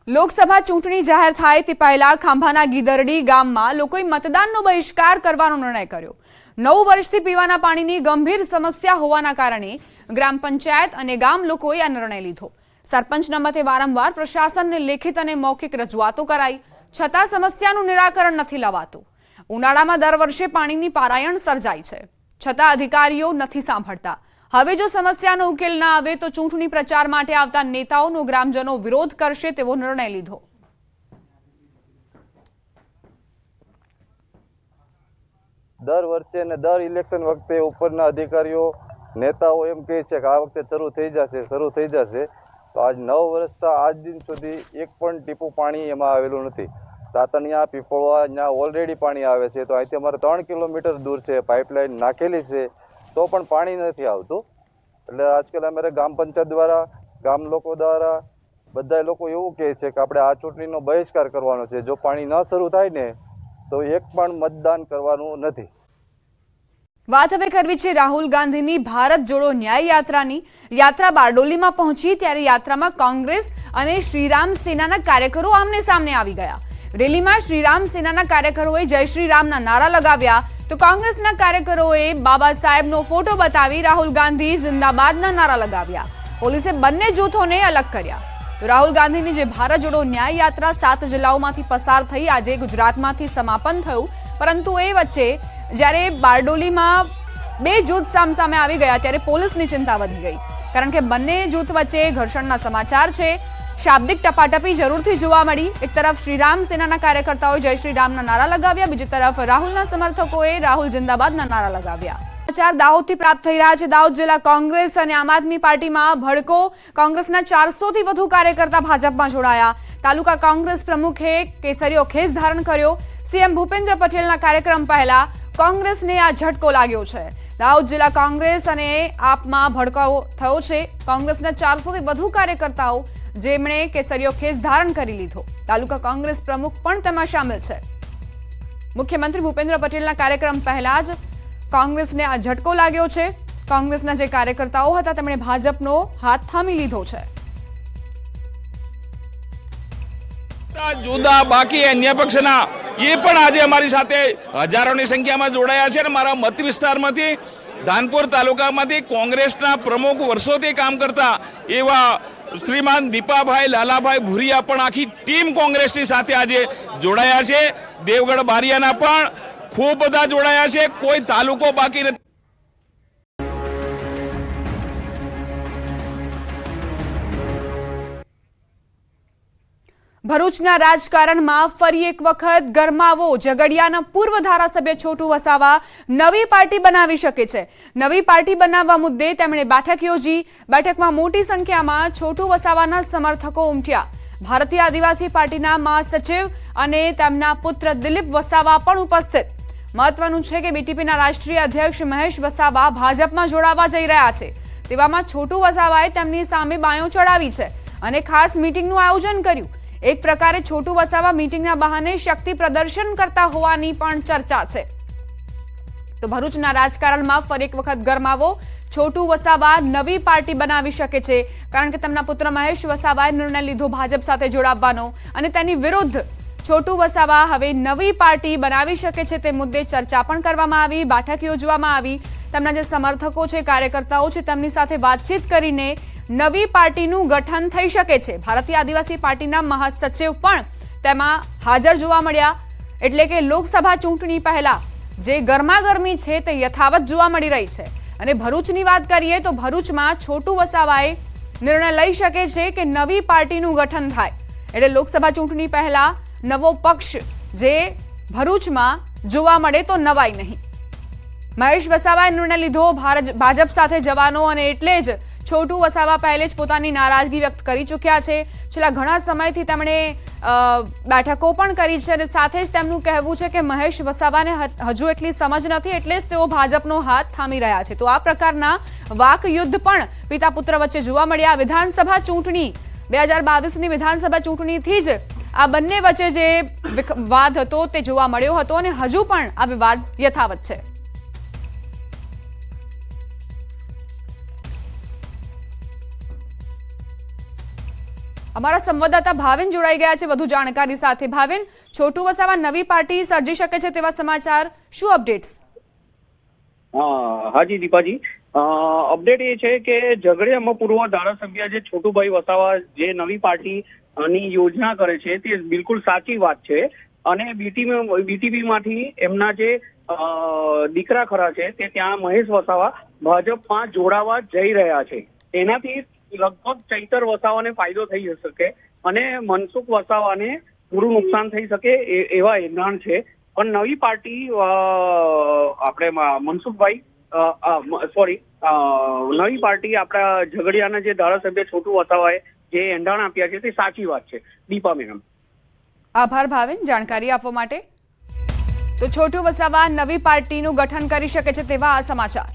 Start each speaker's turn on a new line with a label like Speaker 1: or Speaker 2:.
Speaker 1: લોકસભા ચૂંટણી જાહેર થાય તે પહેલા ખાંભાના ગીદરડી ગામમાં લોકોએ મતદાનનો બહિષ્કાર કરવાનો નિર્ણય કર્યો। 9 વર્ષથી પીવાના પાણીની ગંભીર સમસ્યા હોવાના કારણે ગ્રામ પંચાયત અને ગામ લોકોએ આ નિર્ણય લીધો। સરપંચના મતે વારંવાર પ્રશાસનને લેખિત અને મૌખિક રજૂઆતો કરાઈ છતાં સમસ્યાનું નિરાકરણ નથી લાવાતું। ઉનાળામાં દર વર્ષે પાણીની પારાયણ સર્જાય છે છતાં અધિકારીઓ નથી સાંભળતા। હવે જો સમસ્યાનો ઉકેલ ના આવે તો ચૂંટણી પ્રચાર માટે આવતા નેતાઓનો ગ્રામજનો વિરોધ કરશે તેવો નિર્ણય લીધો।
Speaker 2: દર વર્ષે અને દર ઇલેક્શન વખતે ઉપરના અધિકારીઓ નેતાઓ એમ કહે છે કે આ વખતે શરૂ થઈ જશે તો આજ 9 વર્ષથી આજ દિન સુધી એક પણ ટીપું પાણી એમાં આવેલું નથી। તાતણિયા પીપળવા ત્યાં ઓલરેડી પાણી આવે છે તો અહીંથી અમારે 3 કિલોમીટર દૂર છે, પાઇપલાઇન નાખેલી છે તો પણ પાણી નથી આવતું। એટલે આજકાલ અમારે ગામ પંચાયત દ્વારા ગામ લોકો દ્વારા બધા લોકો એવું કહે છે કે આપણે આ ચૂંટણીનો બહિષ્કાર કરવાનો છે। જો પાણી ન શરૂ થાય ને તો એક પણ મતદાન કરવાનું નથી।
Speaker 1: વાત હવે કરવી છે રાહુલ ગાંધીની ભારત જોડો ન્યાય યાત્રાની। યાત્રા બારડોલીમાં પહોંચી ત્યારે યાત્રામાં કોંગ્રેસ અને શ્રીરામ સેનાના કાર્યકરો આમને સામને આવી ગયા। રેલીમાં શ્રીરામ સેનાના કાર્યકરોએ જય શ્રી રામના નારા લગાવ્યા તો કોંગ્રેસના કાર્યકરોએ બાબા સાહેબનો ફોટો બતાવી રાહુલ ગાંધી જિંદાબાદના નારા લગાવ્યા। પોલીસે બંને જૂથોને અલગ કર્યા। તો રાહુલ ગાંધીની જે ભારત જોડો ન્યાય યાત્રા 7 જિલ્લાઓમાંથી પસાર થઈ આજે ગુજરાતમાંથી સમાપન થયું, પરંતુ એ વચ્ચે જ્યારે બારડોલીમાં બે જૂથ સામસામે આવી ગયા ત્યારે પોલીસની ચિંતા વધી ગઈ, કારણ કે બંને જૂથ વચ્ચે ઘર્ષણના સમાચાર છે। શાબ્દિક ટપાટપી જરૂરથી જોવા મળી। એક તરફ શ્રીરામ સેનાના કાર્યકર્તાઓએ જય શ્રી રામના નારા લગાવ્યા, બીજી તરફ રાહુલના સમર્થકોએ રાહુલ જિંદાબાદના નારા લગાવ્યા। સમાચાર દાહોદથી પ્રાપ્ત થઈ રહ્યા છે। દાહોદ જિલ્લા કોંગ્રેસ અને આમ આદમી પાર્ટીમાં ભડકો। કોંગ્રેસના 400થી વધુ કાર્યકર્તા ભાજપમાં જોડાયા। તાલુકા કોંગ્રેસ પ્રમુખે કેસરીયો ખેસ ધારણ કર્યો। સીએમ ભૂપેન્દ્ર પટેલના કાર્યક્રમ પહેલા કોંગ્રેસને આ ઝટકો લાગ્યો છે। દાહોદ જિલ્લા કોંગ્રેસ અને આપમાં ભડકાઓ થયો છે। કોંગ્રેસના 400થી વધુ કાર્યકર્તાઓ જેમણે કેસરીયો ખેસ ધારણ કરી લીધો। તાલુકા કોંગ્રેસ પ્રમુખ પણ તેમાં સામેલ છે। મુખ્યમંત્રી ભૂપેન્દ્ર પટેલના કાર્યક્રમ પહેલા જ કોંગ્રેસને આ ઝટકો લાગ્યો છે। કોંગ્રેસના જે કાર્યકર્તાઓ હતા તેમણે ભાજપનો હાથ થામી લીધો છે।
Speaker 3: જુદા બાકી અન્ય પક્ષના એ પણ આજે અમારી સાથે હજારોની સંખ્યામાં જોડાયા છે। મારા મત વિસ્તારમાંથી ધાનપુર તાલુકામાંથી કોંગ્રેસના પ્રમુખ વર્ષોથી કામ કરતા એવા શ્રીમાન દીપાભાઈ લાલાભાઈ ભુરિયા પણ આખી ટીમ કોંગ્રેસની સાથે આજે જોડાયા છે। દેવગઢ બારિયાના પણ ખૂબ બધા જોડાયા છે, કોઈ તાલુકો બાકી નથી।
Speaker 1: ભરૂચના રાજકારણમાં ફરી એક વખત ગરમાવો। ઝઘડિયાના પૂર્વ ધારાસભ્ય છોટુ વસાવા નવી પાર્ટી બનાવી શકે છે। નવી પાર્ટી બનાવવા મુદ્દે તેમણે બેઠક યોજી। બેઠકમાં મોટી સંખ્યામાં છોટુ વસાવાના સમર્થકો ઉમટ્યા। ભારતીય આદિવાસી પાર્ટીના મહાસચિવ અને તેમના પુત્ર દિલીપ વસાવા પણ ઉપસ્થિત। મહત્વનું છે કે બીટીપીના રાષ્ટ્રીય અધ્યક્ષ મહેશ વસાવા ભાજપમાં જોડાવા જઈ રહ્યા છે। તેવામાં છોટુ વસાવાએ તેમની સામે બાયો ચડાવી છે અને ખાસ મીટિંગનું આયોજન કર્યું। એક પ્રકારે છોટુ વસાવા મીટિંગના બહાને શક્તિ પ્રદર્શન કરતા હોવાની પણ ચર્ચા છે। તો ભરૂચના રાજકારણમાં ફરી એક વખત ગરમાવો। છોટુ વસાવા નવી પાર્ટી બનાવી શકે છે, કારણ કે તેમના પુત્ર મહેશ વસાવાએ નિર્ણય લીધો ભાજપ સાથે જોડાવવાનો અને તેની વિરુદ્ધ છોટુ વસાવા હવે નવી પાર્ટી બનાવી શકે છે તે મુદ્દે ચર્ચા પણ કરવામાં આવી। બેઠક યોજવામાં આવી। તેમના જે સમર્થકો છે, કાર્યકર્તાઓ છે, તેમની સાથે વાતચીત કરીને નવી પાર્ટીનું ગઠન થઈ શકે છે। ભારતીય આદિવાસી પાર્ટીના મહાસચિવ પણ તેમાં હાજર જોવા મળ્યા। એટલે કે લોકસભા ચૂંટણી પહેલા જે ગરમાગરમી છે તે યથાવત જોવા મળી રહી છે। અને ભરૂચની વાત કરીએ તો ભરૂચમાં છોટુ વસાવાએ નિર્ણય લઈ શકે છે કે નવી પાર્ટીનું ગઠન થાય। એટલે લોકસભા ચૂંટણી પહેલા નવો પક્ષ જે ભરૂચમાં જોવા મળે તો નવાઈ નહીં। મહેશ વસાવાએ નિર્ણય લીધો ભાજપ સાથે જવાનો અને એટલે જ છોટુ વસાવા પહેલે જ પોતાની નારાજગી વ્યક્ત કરી ચૂક્યા છે। છેલ્લા ઘણા સમયથી તેમણે બેઠકો પણ કરી છે અને સાથે જ તેમનું કહેવું છે કે મહેશ વસાવાને હજુ એટલી સમજ નથી, એટલે જ તેઓ ભાજપનો હાથ થામી રહ્યા છે। તો આ પ્રકારના વાકયુદ્ધ પણ પિતા પુત્ર વચ્ચે જોવા મળ્યા। વિધાનસભા ચૂંટણી 2022ની વિધાનસભા ચૂંટણીથી જ આ બંને વચ્ચે જે વાદ હતો તે જોવા મળ્યો હતો અને હજુ પણ આ વિવાદ યથાવત છે। અમારા સંવાદદાતા ભાવિન જોડાઈ ગયા છે વધુ જાણકારી સાથે. ભાવિન, છોટુ વસાવા નવી પાર્ટી સર્જી શકે છે તેવા સમાચાર, શું અપડેટ્સ?
Speaker 4: હાજી દીપાજી, અપડેટ એ છે કે ઝઘડિયામાં પૂર્વ ધારાસભ્ય જે છોટુભાઈ વસાવા જે નવી પાર્ટીની યોજના કરે છે તે બિલકુલ સાચી વાત છે. અને બીટીપી માંથી એમના જે દીકરા ખરા છે તે ત્યાં મહેશ વસાવા ભાજપમાં જોડાવા જઈ રહ્યા છે. એનાથી લગભગ ચૈતર વસાવાને ફાયદો થઈ શકે અને મનસુખ વસાવાને પૂરું નુકસાન થઈ શકે એવા એંધાણ છે. પણ નવી પાર્ટી આપણે મનસુખભાઈ નવી પાર્ટી આપણા ઝઘડિયાના જે ધારાસભ્ય છોટુ વસાવાએ જે એંધાણ આપ્યા છે તે સાચી વાત છે. દીપા મેડમ,
Speaker 1: આભાર ભાવિન જાણકારી આપવા માટે. તો છોટુ વસાવા નવી પાર્ટીનું ગઠન કરી શકે છે તેવા આ સમાચાર.